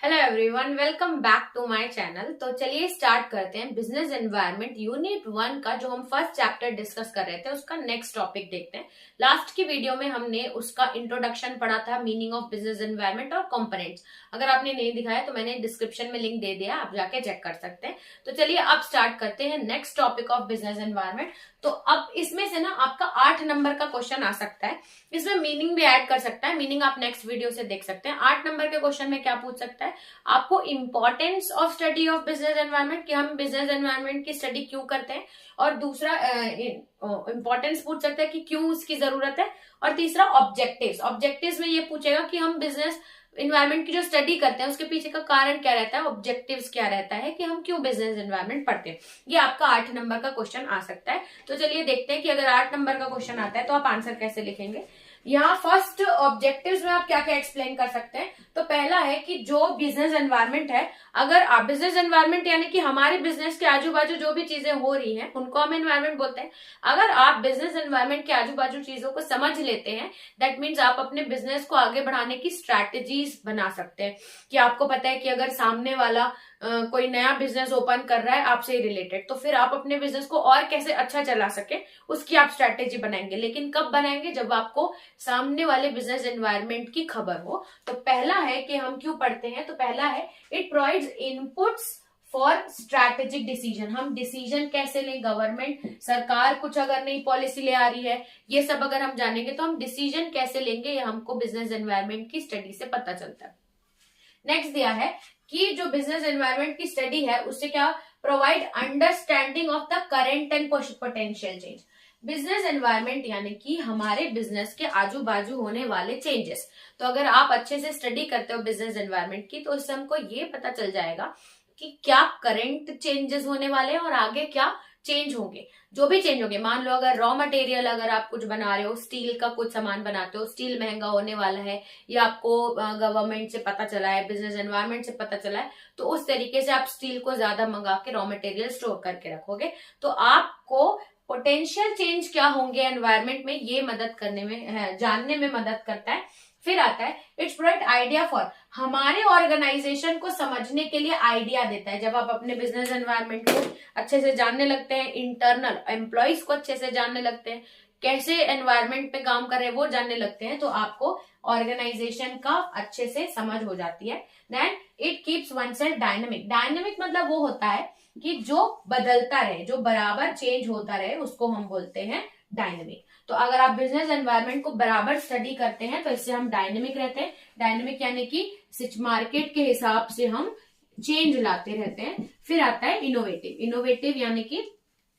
Hello everyone, welcome back to my channel. तो चलिए start करते हैं। बिजनेस एनवायरनमेंट यूनिट 1 का जो हम फर्स्ट चैप्टर डिस्कस कर रहे थे उसका नेक्स्ट टॉपिक देखते हैं। लास्ट की वीडियो में हमने उसका इंट्रोडक्शन पढ़ा था, मीनिंग ऑफ बिजनेस एनवायरनमेंट और कंपोनेंट्स। अगर आपने नहीं दिखाया तो मैंने डिस्क्रिप्शन में लिंक दे दिया, आप जाके चेक कर सकते हैं। तो चलिए अब स्टार्ट करते हैं next topic of business environment. तो अब इसमें से ना आपका 8 नंबर का क्वेश्चन आ सकता है, इसमें मीनिंग भी ऐड कर सकता है। मीनिंग आप नेक्स्ट वीडियो से देख सकते हैं। 8 नंबर के क्वेश्चन में क्या पूछ सकता है, आपको importance of study of business environment, कि हम बिजनेस एनवायरनमेंट की स्टडी क्यों करते हैं, और दूसरा इंपॉर्टेंस पूछ सकता है कि क्यों उसकी जरूरत है, और तीसरा ऑब्जेक्टिव्स। ऑब्जेक्टिव्स में ये पूछेगा कि हम बिजनेस इन्वायरमेंट की जो स्टडी करते हैं उसके पीछे का कारण क्या रहता है, ऑब्जेक्टिव्स क्या रहता है, कि हम क्यों बिजनेस एनवायरमेंट पढ़ते हैं। ये आपका 8 नंबर का क्वेश्चन आ सकता है। तो चलिए देखते हैं कि अगर 8 नंबर का क्वेश्चन आता है तो आप आंसर कैसे लिखेंगे। यहाँ फर्स्ट ऑब्जेक्टिव्स में आप क्या क्या एक्सप्लेन कर सकते हैं। तो पहला है कि जो बिजनेस एनवायरनमेंट है, अगर आप बिजनेस एनवायरनमेंट यानी कि हमारे बिजनेस के आजू बाजू जो भी चीजें हो रही हैं उनको हम एनवायरनमेंट बोलते हैं। अगर आप बिजनेस एनवायरनमेंट के आजू बाजू चीजों को समझ लेते हैं, दैट मीन्स आप अपने बिजनेस को आगे बढ़ाने की स्ट्रैटेजीज बना सकते हैं। कि आपको पता है कि अगर सामने वाला कोई नया बिजनेस ओपन कर रहा है आपसे रिलेटेड, तो फिर आप अपने बिजनेस को और कैसे अच्छा चला सके उसकी आप स्ट्रैटेजी बनाएंगे। लेकिन कब बनाएंगे, जब आपको सामने वाले बिजनेस एनवायरनमेंट की खबर हो। तो पहला है कि हम क्यों पढ़ते हैं, तो पहला है it provides inputs for strategic decision. हम डिसीजन कैसे लें, गवर्नमेंट सरकार कुछ अगर नई पॉलिसी ले आ रही है, ये सब अगर हम जानेंगे तो हम डिसीजन कैसे लेंगे, ये हमको बिजनेस एनवायरनमेंट की स्टडी से पता चलता है। नेक्स्ट दिया है कि जो बिजनेस एनवायरनमेंट की स्टडी है उससे क्या provide understanding of the current and potential change. Business environment यानी कि हमारे बिजनेस के आजू बाजू होने वाले चेंजेस। तो अगर आप अच्छे से स्टडी करते हो बिजनेस एनवायरनमेंट की, तो इससे हमको ये पता चल जाएगा कि क्या करेंट चेंजेस होने वाले हैं और आगे क्या चेंज होंगे। जो भी चेंज होंगे, मान लो अगर रॉ मटेरियल अगर आप कुछ बना रहे हो, स्टील का कुछ सामान बनाते हो, स्टील महंगा होने वाला है, या आपको गवर्नमेंट से पता चला है, बिजनेस एनवायरनमेंट से पता चला है, तो उस तरीके से आप स्टील को ज्यादा मंगा के रॉ मटेरियल स्टोर करके रखोगे। तो आपको पोटेंशियल चेंज क्या होंगे एनवायरनमेंट में, ये मदद करने में, जानने में मदद करता है। फिर आता है इट्स प्रोवाइड आइडिया फॉर, हमारे ऑर्गेनाइजेशन को समझने के लिए आइडिया देता है। जब आप अपने बिजनेस एनवायरनमेंट को अच्छे से जानने लगते हैं, इंटरनल एम्प्लॉइज को अच्छे से जानने लगते हैं, कैसे एनवायरनमेंट पे काम कर रहे हैं वो जानने लगते हैं, तो आपको ऑर्गेनाइजेशन का अच्छे से समझ हो जाती है। Then it keeps oneself dynamic. Dynamic मतलब वो होता है कि जो बदलता रहे, जो बराबर चेंज होता रहे, उसको हम बोलते हैं डायनेमिक। तो अगर आप बिजनेस एनवायरनमेंट को बराबर स्टडी करते हैं तो इससे हम डायनेमिक रहते हैं। डायनेमिक यानी कि मार्केट के हिसाब से हम चेंज लाते रहते हैं। फिर आता है इनोवेटिव। इनोवेटिव यानी कि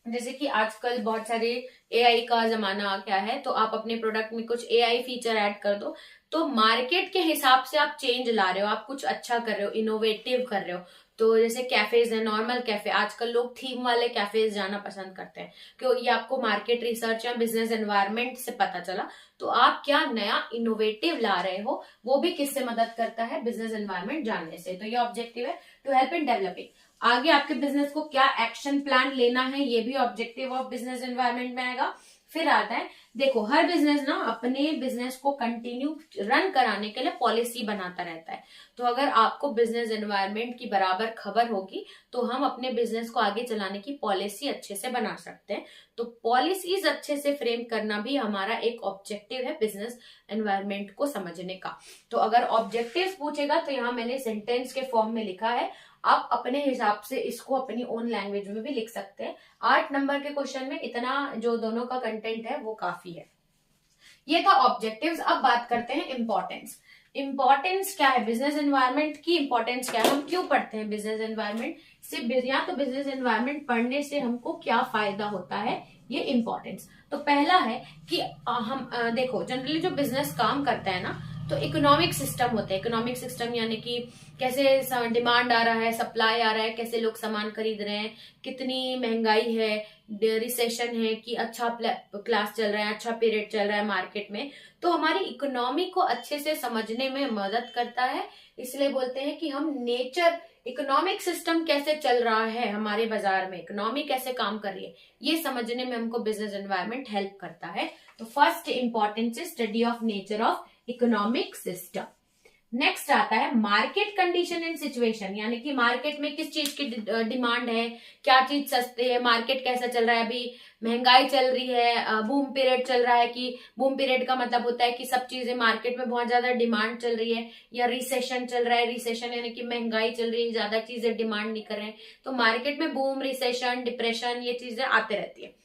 जैसे कि आजकल बहुत सारे एआई का जमाना आ गया है, तो आप अपने प्रोडक्ट में कुछ एआई फीचर ऐड कर दो, तो मार्केट के हिसाब से आप चेंज ला रहे हो, आप कुछ अच्छा कर रहे हो, इनोवेटिव कर रहे हो। तो जैसे कैफेज है, नॉर्मल कैफे, आजकल लोग थीम वाले कैफेज जाना पसंद करते हैं, क्योंकि ये आपको मार्केट रिसर्च या बिजनेस एनवायरनमेंट से पता चला। तो आप क्या नया इनोवेटिव ला रहे हो, वो भी किससे मदद करता है, बिजनेस एनवायरनमेंट जानने से। तो ये ऑब्जेक्टिव है, टू हेल्प इन डेवलपिंग। आगे आपके बिजनेस को क्या एक्शन प्लान लेना है, ये भी ऑब्जेक्टिव ऑफ बिजनेस एनवायरनमेंट में आएगा। फिर आता है, देखो हर बिजनेस ना अपने बिजनेस को कंटिन्यू रन कराने के लिए पॉलिसी बनाता रहता है। तो अगर आपको बिजनेस एनवायरनमेंट की बराबर खबर होगी तो हम अपने बिजनेस को आगे चलाने की पॉलिसी अच्छे से बना सकते हैं। तो पॉलिसीज अच्छे से फ्रेम करना भी हमारा एक ऑब्जेक्टिव है बिजनेस एनवायरनमेंट को समझने का। तो अगर ऑब्जेक्टिव्स पूछेगा तो यहाँ मैंने सेंटेंस के फॉर्म में लिखा है, आप अपने हिसाब से इसको अपनी ओन लैंग्वेज में भी लिख सकते हैं। 8 नंबर के क्वेश्चन में इतना जो दोनों का कंटेंट है वो काफी है। ये था ऑब्जेक्टिव्स। अब बात करते हैं इंपॉर्टेंस। इंपॉर्टेंस क्या है, बिजनेस एनवायरनमेंट की इंपॉर्टेंस क्या है, हम क्यों पढ़ते हैं बिजनेस एनवायरनमेंट से, या तो बिजनेस एनवायरनमेंट पढ़ने से हमको क्या फायदा होता है, ये इंपॉर्टेंस। तो पहला है कि हम देखो जनरली जो बिजनेस काम करता है ना, तो इकोनॉमिक सिस्टम होते हैं। इकोनॉमिक सिस्टम यानी कि कैसे डिमांड आ रहा है, सप्लाई आ रहा है, कैसे लोग सामान खरीद रहे हैं, कितनी महंगाई है, रिसेशन है कि अच्छा क्लास चल रहा है, अच्छा पीरियड चल रहा है मार्केट में। तो हमारी इकोनॉमी को अच्छे से समझने में मदद करता है। इसलिए बोलते हैं कि हम नेचर, इकोनॉमिक सिस्टम कैसे चल रहा है हमारे बाजार में, इकोनॉमी कैसे काम कर रही है, ये समझने में हमको बिजनेस एनवायरनमेंट हेल्प करता है। तो first importance is study of nature of economic system. Next आता है मार्केट कंडीशन एंड सिचुएशन, यानी कि मार्केट में किस चीज की डिमांड है, क्या चीज सस्ती है, मार्केट कैसा चल रहा है, अभी महंगाई चल रही है, बूम पीरियड चल रहा है, कि बूम पीरियड का मतलब होता है कि सब चीजें मार्केट में बहुत ज्यादा डिमांड चल रही है, या रिसेशन चल रहा है, रिसेशन यानी कि महंगाई चल रही है, ज्यादा चीजें डिमांड नहीं कर रहे हैं। तो मार्केट में बूम, रिसेशन, डिप्रेशन ये चीजें आते रहती है।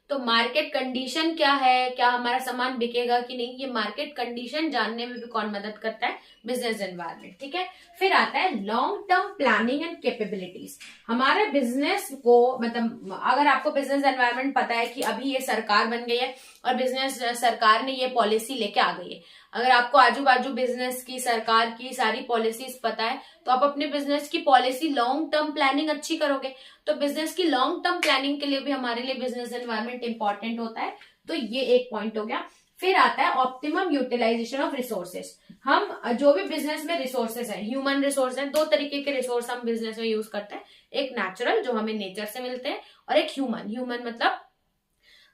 तो मार्केट कंडीशन क्या है, क्या हमारा सामान बिकेगा कि नहीं, ये मार्केट कंडीशन जानने में भी कौन मदद करता है, बिजनेस एनवायरनमेंट। ठीक है, फिर आता है long term planning and capabilities. हमारे बिजनेस को, मतलब अगर आपको बिजनेस एनवायरनमेंट पता है कि अभी ये सरकार बन गई है और बिजनेस सरकार ने ये पॉलिसी लेके आ गई है, अगर आपको आजू बाजू बिजनेस की, सरकार की सारी पॉलिसीज पता है, तो आप अपने बिजनेस की पॉलिसी लॉन्ग टर्म प्लानिंग अच्छी करोगे। तो बिजनेस की लॉन्ग टर्म प्लानिंग के लिए भी हमारे लिए बिजनेस एनवायरनमेंट इंपॉर्टेंट होता है। तो ये एक पॉइंट हो गया। फिर आता है ऑप्टिमम यूटिलाइजेशन ऑफ रिसोर्सेज। हम जो भी बिजनेस में रिसोर्सेज है, ह्यूमन रिसोर्स है, दो तरीके के रिसोर्स हम बिजनेस में यूज करते हैं, एक नेचुरल जो हमें नेचर से मिलते हैं, और एक ह्यूमन। ह्यूमन मतलब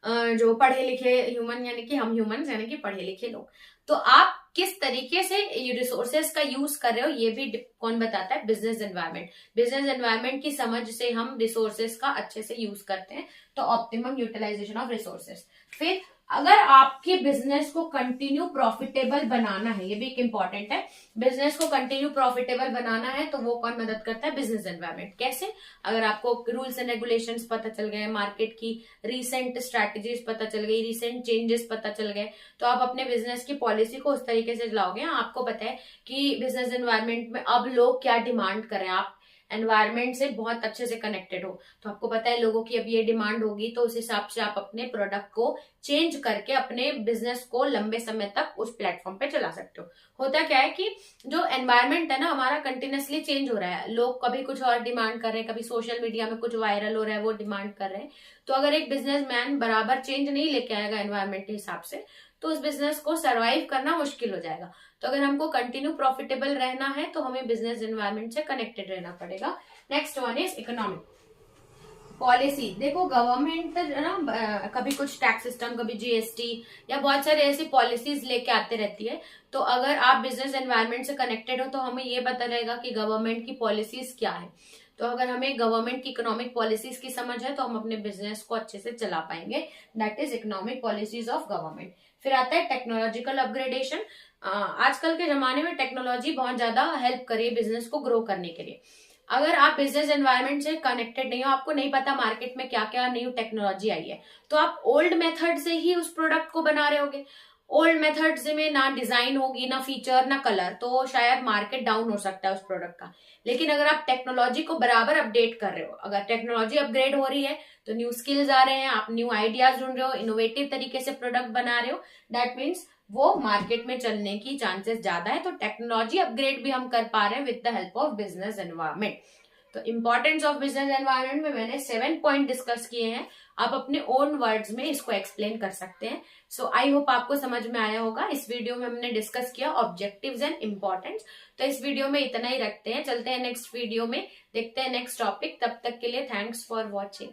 जो पढ़े लिखे, ह्यूमन यानी कि हम ह्यूमन यानी कि पढ़े लिखे लोग। तो आप किस तरीके से ये रिसोर्सेज का यूज कर रहे हो, ये भी कौन बताता है, बिजनेस एनवायरनमेंट। बिजनेस एनवायरनमेंट की समझ से हम रिसोर्सेज का अच्छे से यूज करते हैं। तो ऑप्टिमम यूटिलाइजेशन ऑफ रिसोर्सेज। फिर अगर आपके बिजनेस को कंटिन्यू प्रॉफिटेबल बनाना है, ये भी एक इंपॉर्टेंट है, बिजनेस को कंटिन्यू प्रॉफिटेबल बनाना है, तो वो कौन मदद करता है, बिजनेस एनवायरनमेंट। कैसे, अगर आपको रूल्स एंड रेगुलेशंस पता चल गए, मार्केट की रीसेंट स्ट्रैटेजीज पता चल गई, रीसेंट चेंजेस पता चल गए, तो आप अपने बिजनेस की पॉलिसी को उस तरीके से चलाओगे। आपको पता है कि बिजनेस एनवायरनमेंट में अब लोग क्या डिमांड कर रहे हैं, आप एनवायरनमेंट से बहुत अच्छे से कनेक्टेड हो, तो आपको पता है लोगों की अब ये डिमांड होगी, तो उस हिसाब से आप अपने प्रोडक्ट को चेंज करके अपने बिजनेस को लंबे समय तक उस प्लेटफॉर्म पे चला सकते हो। होता क्या है कि जो एनवायरनमेंट है ना हमारा, कंटिन्यूअसली चेंज हो रहा है, लोग कभी कुछ और डिमांड कर रहे हैं, कभी सोशल मीडिया में कुछ वायरल हो रहा है वो डिमांड कर रहे हैं। तो अगर एक बिजनेसमैन बराबर चेंज नहीं लेके आएगा एनवायरनमेंट के हिसाब से, तो उस बिजनेस को सरवाइव करना मुश्किल हो जाएगा। तो अगर हमको कंटिन्यू प्रॉफिटेबल रहना है, तो हमें बिजनेस एनवायरनमेंट से कनेक्टेड रहना पड़ेगा। Next one is economic policy. देखो गवर्नमेंट ना कभी कुछ टैक्स सिस्टम, कभी जीएसटी या बहुत सारे ऐसी पॉलिसीज लेके आते रहती है। तो अगर आप बिजनेस एनवायरनमेंट से कनेक्टेड हो, तो हमें ये पता रहेगा कि गवर्नमेंट की पॉलिसीज क्या है। तो अगर हमें गवर्नमेंट की इकोनॉमिक पॉलिसीज की समझ है, तो हम अपने बिजनेस को अच्छे से चला पाएंगे। That is economic policies of government. फिर आता है टेक्नोलॉजिकल अपग्रेडेशन। आजकल के जमाने में टेक्नोलॉजी बहुत ज्यादा हेल्प करी बिजनेस को ग्रो करने के लिए। अगर आप बिजनेस एनवायरनमेंट से कनेक्टेड नहीं हो, आपको नहीं पता मार्केट में क्या क्या न्यू टेक्नोलॉजी आई है, तो आप ओल्ड मेथड से ही उस प्रोडक्ट को बना रहे होगे। ओल्ड मेथड से में ना डिजाइन होगी, ना फीचर, ना कलर, तो शायद मार्केट डाउन हो सकता है उस प्रोडक्ट का। लेकिन अगर आप टेक्नोलॉजी को बराबर अपडेट कर रहे हो, अगर टेक्नोलॉजी अपग्रेड हो रही है, तो न्यू स्किल्स आ रहे हैं, आप न्यू आइडियाज ढूंढ रहे हो, इनोवेटिव तरीके से प्रोडक्ट बना रहे हो, दैट मीन्स वो मार्केट में चलने की चांसेस ज्यादा है। तो टेक्नोलॉजी अपग्रेड भी हम कर पा रहे हैं with the help of business environment. तो इंपॉर्टेंस ऑफ बिजनेस एनवायरनमेंट में मैंने 7 पॉइंट डिस्कस किए हैं, आप अपने ओन वर्ड्स में इसको एक्सप्लेन कर सकते हैं। सो आई होप आपको समझ में आया होगा। इस वीडियो में हमने डिस्कस किया ऑब्जेक्टिव्स एंड इंपॉर्टेंस। तो इस वीडियो में इतना ही रखते हैं, चलते हैं नेक्स्ट वीडियो में, देखते हैं नेक्स्ट टॉपिक। तब तक के लिए थैंक्स फॉर वॉचिंग।